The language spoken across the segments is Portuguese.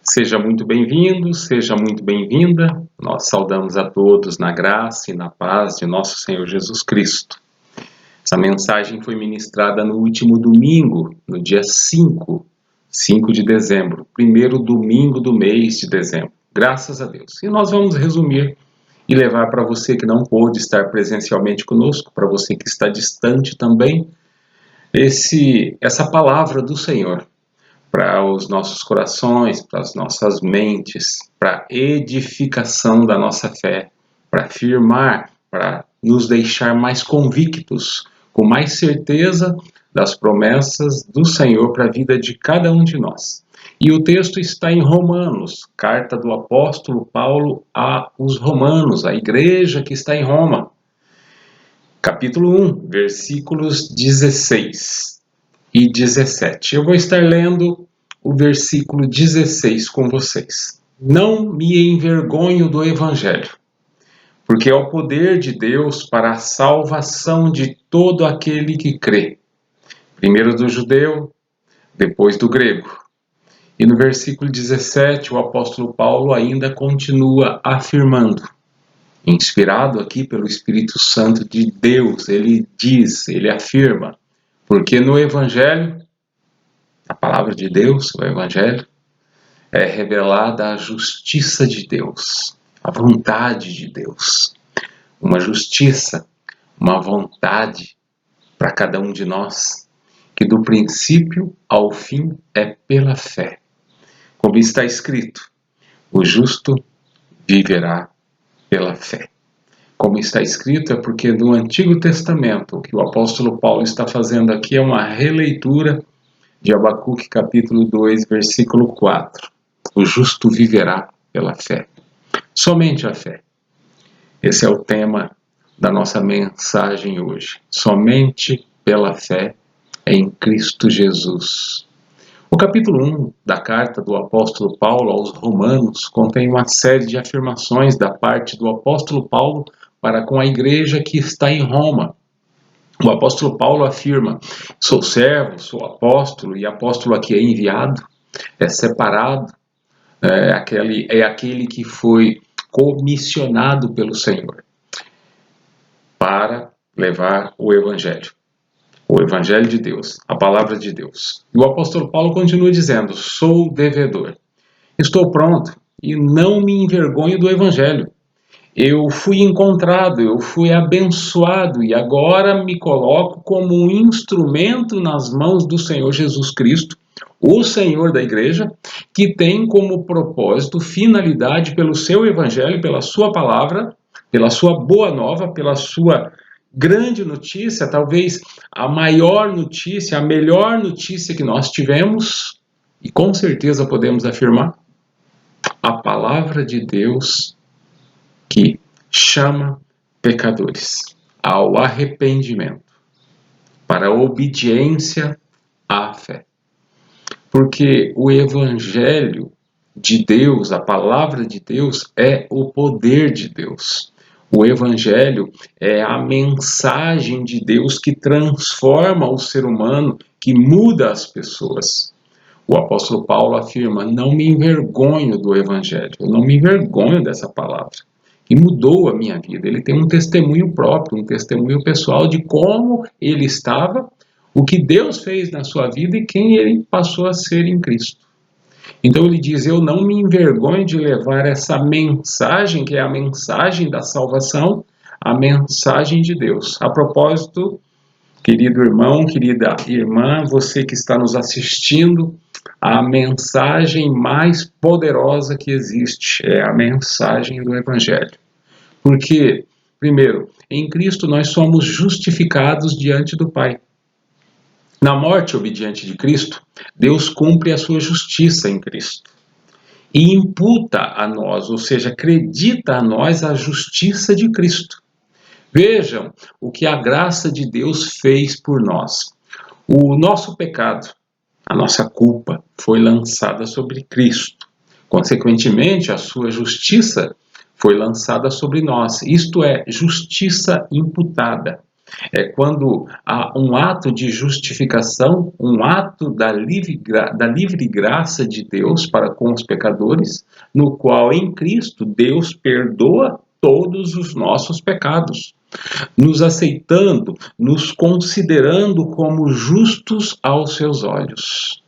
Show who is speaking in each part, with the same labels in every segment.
Speaker 1: Seja muito bem-vindo, seja muito bem-vinda. Nós saudamos a todos na graça e na paz de nosso Senhor Jesus Cristo. Essa mensagem foi ministrada no último domingo, no dia 5 de dezembro, primeiro domingo do mês de dezembro. Graças a Deus. E nós vamos resumir e levar para você que não pôde estar presencialmente conosco, para você que está distante também, essa palavra do Senhor para os nossos corações, para as nossas mentes, para a edificação da nossa fé, para afirmar, para nos deixar mais convictos, com mais certeza das promessas do Senhor para a vida de cada um de nós. E o texto está em Romanos, carta do apóstolo Paulo aos Romanos, a igreja que está em Roma. Capítulo 1, versículos 16 e 17. Eu vou estar lendo o versículo 16 com vocês. Não me envergonho do Evangelho, porque é o poder de Deus para a salvação de todo aquele que crê. Primeiro do judeu, depois do grego. E no versículo 17, o apóstolo Paulo ainda continua afirmando, inspirado aqui pelo Espírito Santo de Deus, ele diz, ele afirma, porque no Evangelho, a palavra de Deus, o Evangelho, é revelada a justiça de Deus, a vontade de Deus. Uma justiça, uma vontade para cada um de nós, que do princípio ao fim é pela fé. Como está escrito, o justo viverá pela fé. Como está escrito é porque no Antigo Testamento, o que o apóstolo Paulo está fazendo aqui é uma releitura de Abacuque capítulo 2, versículo 4. O justo viverá pela fé. Somente a fé. Esse é o tema da nossa mensagem hoje. Somente pela fé em Cristo Jesus. O capítulo 1 da carta do apóstolo Paulo aos Romanos contém uma série de afirmações da parte do apóstolo Paulo para com a igreja que está em Roma. O apóstolo Paulo afirma, sou servo, sou apóstolo, e apóstolo aqui é enviado, é separado, é aquele que foi comissionado pelo Senhor para levar o Evangelho de Deus, a palavra de Deus. E o apóstolo Paulo continua dizendo, sou devedor, estou pronto e não me envergonho do Evangelho. Eu fui encontrado, eu fui abençoado e agora me coloco como um instrumento nas mãos do Senhor Jesus Cristo, o Senhor da igreja, que tem como propósito, finalidade pelo seu evangelho, pela sua palavra, pela sua boa nova, pela sua grande notícia, talvez a maior notícia, a melhor notícia que nós tivemos, e com certeza podemos afirmar, a palavra de Deus que chama pecadores ao arrependimento, para a obediência à fé. Porque o Evangelho de Deus, a palavra de Deus, é o poder de Deus. O Evangelho é a mensagem de Deus que transforma o ser humano, que muda as pessoas. O apóstolo Paulo afirma, não me envergonho do Evangelho, eu não me envergonho dessa palavra. E mudou a minha vida. Ele tem um testemunho próprio, um testemunho pessoal de como ele estava, o que Deus fez na sua vida e quem ele passou a ser em Cristo. Então ele diz, eu não me envergonho de levar essa mensagem, que é a mensagem da salvação, a mensagem de Deus. A propósito, querido irmão, querida irmã, você que está nos assistindo, a mensagem mais poderosa que existe é a mensagem do Evangelho. Porque, primeiro, em Cristo nós somos justificados diante do Pai. Na morte obediente de Cristo, Deus cumpre a sua justiça em Cristo. E imputa a nós, ou seja, acredita a nós a justiça de Cristo. Vejam o que a graça de Deus fez por nós. O nosso pecado, a nossa culpa, foi lançada sobre Cristo. Consequentemente, a sua justiça foi lançada sobre nós. Isto é, justiça imputada. É quando há um ato de justificação, um ato da livre graça de Deus para com os pecadores, no qual em Cristo Deus perdoa todos os nossos pecados, nos aceitando, nos considerando como justos aos seus olhos.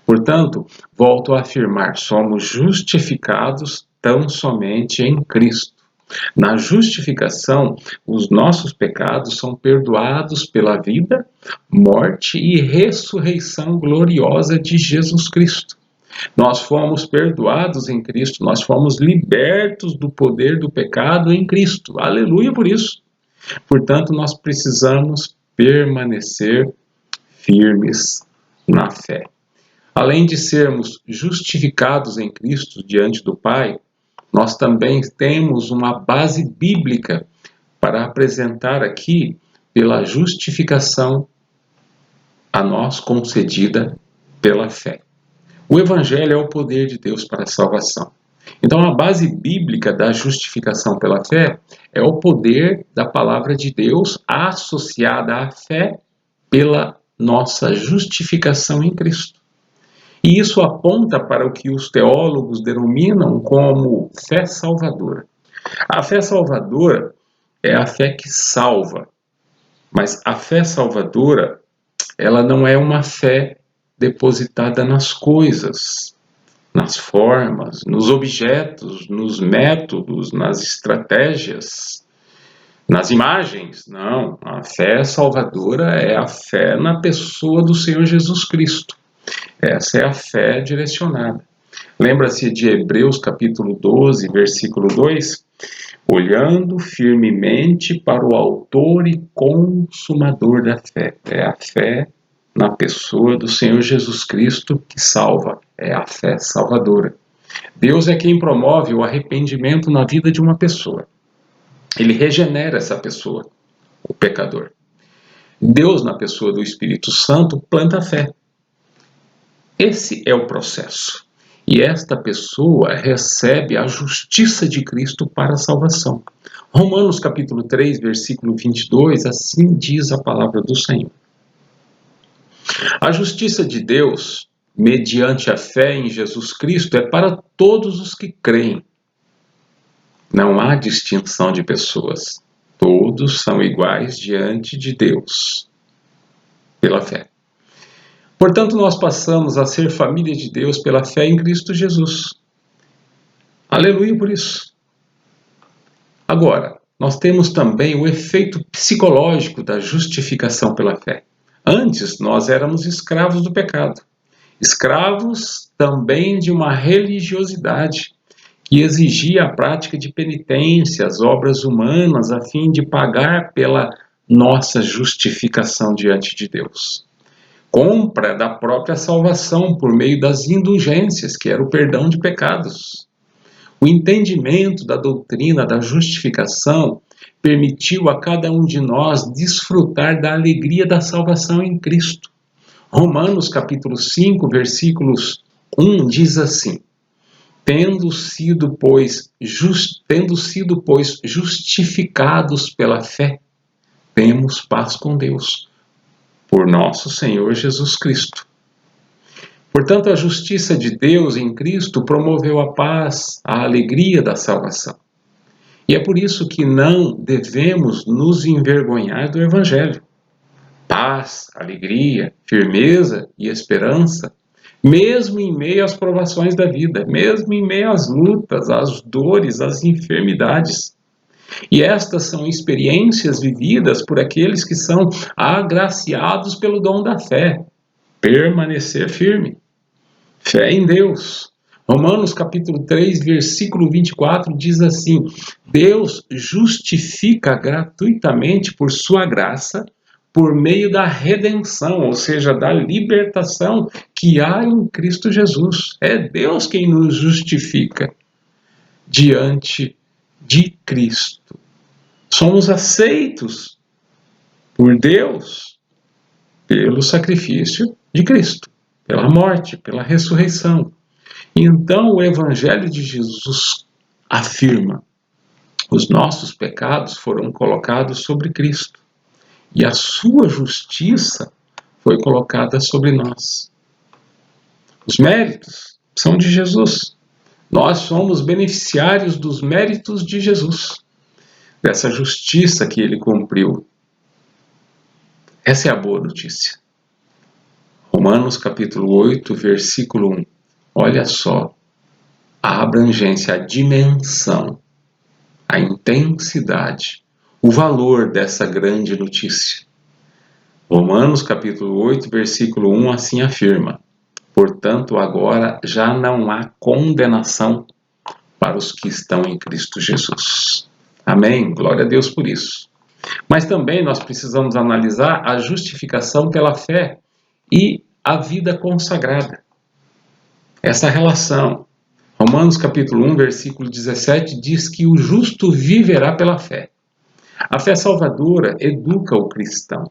Speaker 1: Portanto, volto a afirmar, somos justificados tão somente em Cristo. Na justificação, os nossos pecados são perdoados pela vida, morte e ressurreição gloriosa de Jesus Cristo. Nós fomos perdoados em Cristo, nós fomos libertos do poder do pecado em Cristo. Aleluia por isso. Portanto, nós precisamos permanecer firmes na fé. Além de sermos justificados em Cristo diante do Pai, nós também temos uma base bíblica para apresentar aqui pela justificação a nós concedida pela fé. O Evangelho é o poder de Deus para a salvação. Então, a base bíblica da justificação pela fé é o poder da palavra de Deus associada à fé pela nossa justificação em Cristo. E isso aponta para o que os teólogos denominam como fé salvadora. A fé salvadora é a fé que salva, mas a fé salvadora, ela não é uma fé depositada nas coisas, nas formas, nos objetos, nos métodos, nas estratégias, nas imagens. Não, a fé salvadora é a fé na pessoa do Senhor Jesus Cristo. Essa é a fé direcionada. Lembra-se de Hebreus capítulo 12, versículo 2? Olhando firmemente para o autor e consumador da fé. É a fé na pessoa do Senhor Jesus Cristo que salva. É a fé salvadora. Deus é quem promove o arrependimento na vida de uma pessoa. Ele regenera essa pessoa, o pecador. Deus, na pessoa do Espírito Santo, planta a fé. Esse é o processo. E esta pessoa recebe a justiça de Cristo para a salvação. Romanos capítulo 3, versículo 22, assim diz a palavra do Senhor. A justiça de Deus, mediante a fé em Jesus Cristo, é para todos os que creem. Não há distinção de pessoas. Todos são iguais diante de Deus, pela fé. Portanto, nós passamos a ser família de Deus pela fé em Cristo Jesus. Aleluia por isso. Agora, nós temos também o efeito psicológico da justificação pela fé. Antes, nós éramos escravos do pecado. Escravos também de uma religiosidade que exigia a prática de penitências, obras humanas, a fim de pagar pela nossa justificação diante de Deus. Compra da própria salvação por meio das indulgências, que era o perdão de pecados. O entendimento da doutrina da justificação permitiu a cada um de nós desfrutar da alegria da salvação em Cristo. Romanos capítulo 5, versículos 1 diz assim: tendo sido, pois, justificados pela fé, temos paz com Deus, por nosso Senhor Jesus Cristo. Portanto, a justiça de Deus em Cristo promoveu a paz, a alegria da salvação. E é por isso que não devemos nos envergonhar do Evangelho. Paz, alegria, firmeza e esperança, mesmo em meio às provações da vida, mesmo em meio às lutas, às dores, às enfermidades. E estas são experiências vividas por aqueles que são agraciados pelo dom da fé. Permanecer firme. Fé em Deus. Romanos capítulo 3, versículo 24 diz assim: Deus justifica gratuitamente por sua graça, por meio da redenção, ou seja, da libertação que há em Cristo Jesus. É Deus quem nos justifica diante de Cristo. Somos aceitos por Deus pelo sacrifício de Cristo, pela morte, pela ressurreição. E então o Evangelho de Jesus afirma: os nossos pecados foram colocados sobre Cristo. e a sua justiça foi colocada sobre nós. Os méritos são de Jesus. Nós somos beneficiários dos méritos de Jesus, dessa justiça que ele cumpriu. Essa é a boa notícia. Romanos capítulo 8, versículo 1. Olha só a abrangência, a dimensão, a intensidade, o valor dessa grande notícia. Romanos capítulo 8, versículo 1 assim afirma: portanto, agora já não há condenação para os que estão em Cristo Jesus. Amém? Glória a Deus por isso. Mas também nós precisamos analisar a justificação pela fé e a vida consagrada. Essa relação. Romanos capítulo 1, versículo 17 diz que o justo viverá pela fé. A fé salvadora educa o cristão.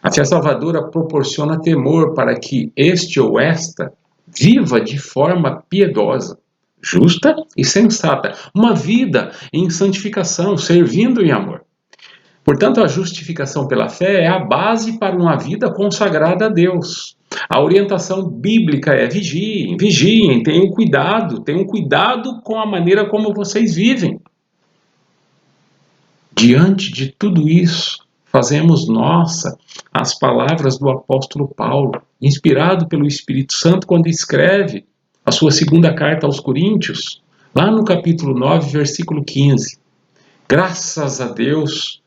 Speaker 1: A fé salvadora proporciona temor para que este ou esta viva de forma piedosa, justa e sensata, uma vida em santificação, servindo em amor. Portanto, a justificação pela fé é a base para uma vida consagrada a Deus. A orientação bíblica é vigiem, vigiem, tenham cuidado com a maneira como vocês vivem. Diante de tudo isso, fazemos nossa as palavras do apóstolo Paulo, inspirado pelo Espírito Santo quando escreve a sua segunda carta aos Coríntios, lá no capítulo 9, versículo 15. Graças a Deus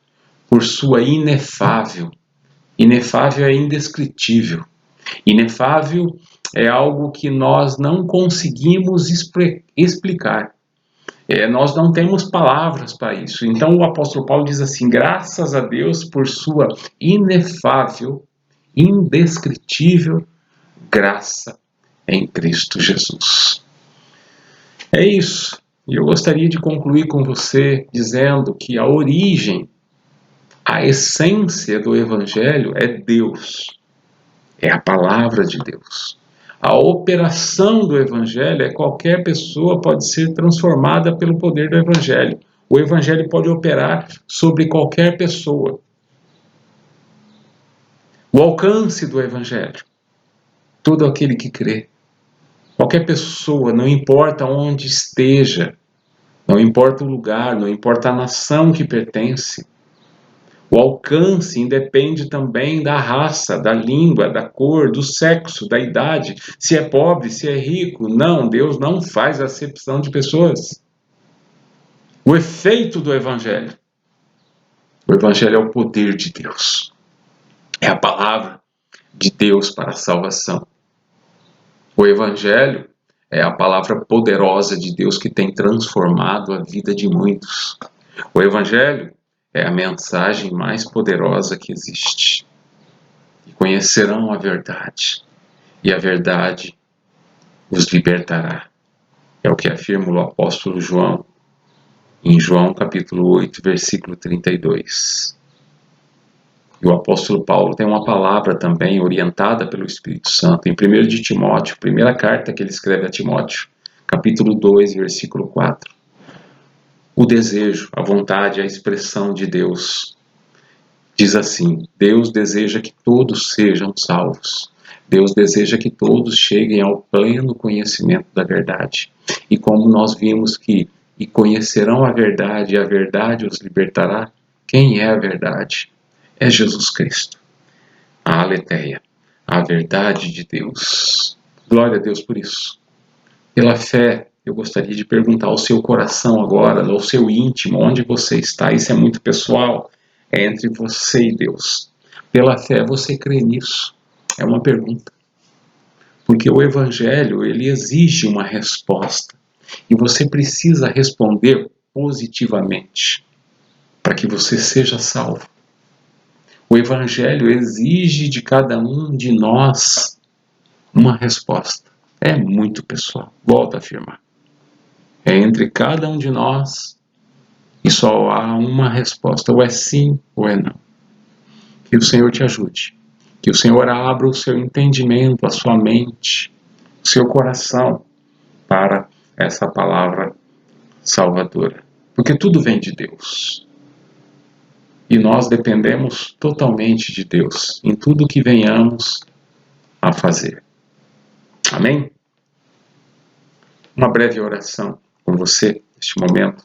Speaker 1: por sua inefável. Inefável é indescritível. Inefável é algo que nós não conseguimos explicar. Nós não temos palavras para isso. Então o apóstolo Paulo diz assim: graças a Deus por sua inefável, indescritível graça em Cristo Jesus. É isso. E eu gostaria de concluir com você dizendo que a origem, a essência do Evangelho é Deus. É a palavra de Deus. A operação do Evangelho é qualquer pessoa pode ser transformada pelo poder do Evangelho. O Evangelho pode operar sobre qualquer pessoa. O alcance do Evangelho. Todo aquele que crê. Qualquer pessoa, não importa onde esteja, não importa o lugar, não importa a nação que pertence. O alcance independe também da raça, da língua, da cor, do sexo, da idade, se é pobre, se é rico. Não, Deus não faz acepção de pessoas. O efeito do Evangelho. O Evangelho é o poder de Deus. É a palavra de Deus para a salvação. O Evangelho é a palavra poderosa de Deus que tem transformado a vida de muitos. O Evangelho é a mensagem mais poderosa que existe. E conhecerão a verdade, e a verdade os libertará. É o que afirma o apóstolo João, em João capítulo 8, versículo 32. E o apóstolo Paulo tem uma palavra também orientada pelo Espírito Santo, em 1 de Timóteo, primeira carta que ele escreve a Timóteo, capítulo 2, versículo 4. O desejo, a vontade, a expressão de Deus diz assim: Deus deseja que todos sejam salvos. Deus deseja que todos cheguem ao pleno conhecimento da verdade. E como nós vimos que e conhecerão a verdade os libertará, quem é a verdade? É Jesus Cristo. A aletheia, a verdade de Deus. Glória a Deus por isso. Pela fé, eu gostaria de perguntar ao seu coração agora, ao seu íntimo, onde você está. Isso é muito pessoal, é entre você e Deus. Pela fé, você crê nisso? É uma pergunta. Porque o Evangelho, ele exige uma resposta. E você precisa responder positivamente para que você seja salvo. O Evangelho exige de cada um de nós uma resposta. É muito pessoal. Volto a afirmar. É entre cada um de nós e só há uma resposta. Ou é sim ou é não. Que o Senhor te ajude. Que o Senhor abra o seu entendimento, a sua mente, o seu coração para essa palavra salvadora. Porque tudo vem de Deus. E nós dependemos totalmente de Deus em tudo que venhamos a fazer. Amém? Uma breve oração com você neste momento.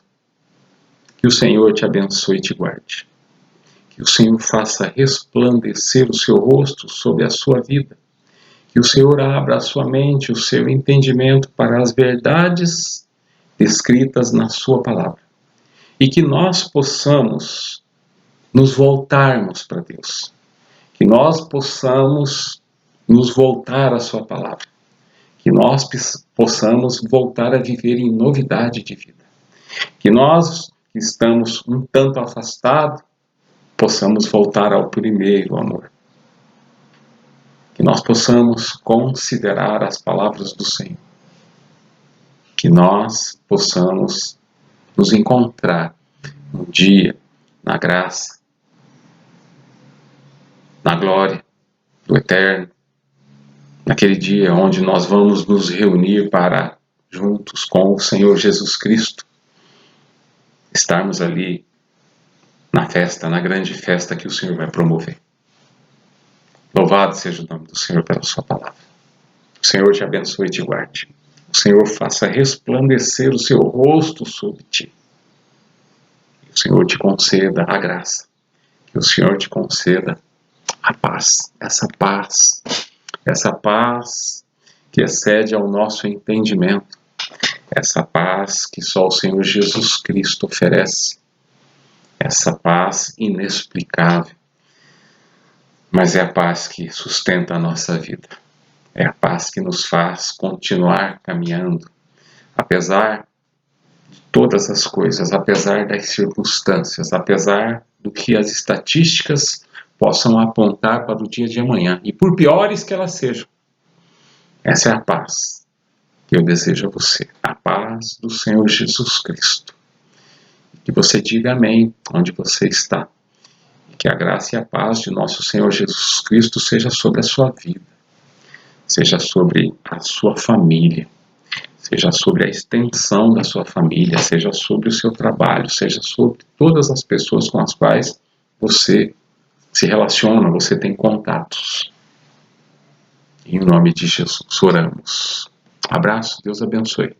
Speaker 1: Que o Senhor te abençoe e te guarde. Que o Senhor faça resplandecer o seu rosto sobre a sua vida. Que o Senhor abra a sua mente, o seu entendimento para as verdades escritas na sua palavra. E que nós possamos nos voltarmos para Deus. Que nós possamos nos voltar à sua palavra. Que nós possamos voltar a viver em novidade de vida. Que nós que estamos um tanto afastados, possamos voltar ao primeiro amor. Que nós possamos considerar as palavras do Senhor. Que nós possamos nos encontrar um dia na graça, na glória do Eterno, naquele dia onde nós vamos nos reunir para, juntos com o Senhor Jesus Cristo, estarmos ali na festa, na grande festa que o Senhor vai promover. Louvado seja o nome do Senhor pela sua palavra. O Senhor te abençoe e te guarde. O Senhor faça resplandecer o seu rosto sobre ti. O Senhor te conceda a graça. Que o Senhor te conceda a paz. Essa paz que excede ao nosso entendimento. Essa paz que só o Senhor Jesus Cristo oferece. Essa paz inexplicável. Mas é a paz que sustenta a nossa vida. É a paz que nos faz continuar caminhando, apesar de todas as coisas, apesar das circunstâncias, apesar do que as estatísticas possam apontar para o dia de amanhã, e por piores que elas sejam. Essa é a paz que eu desejo a você, a paz do Senhor Jesus Cristo. Que você diga amém onde você está. Que a graça e a paz de nosso Senhor Jesus Cristo seja sobre a sua vida, seja sobre a sua família, seja sobre a extensão da sua família, seja sobre o seu trabalho, seja sobre todas as pessoas com as quais você se relaciona, você tem contatos. Em nome de Jesus, oramos. Abraço, Deus abençoe.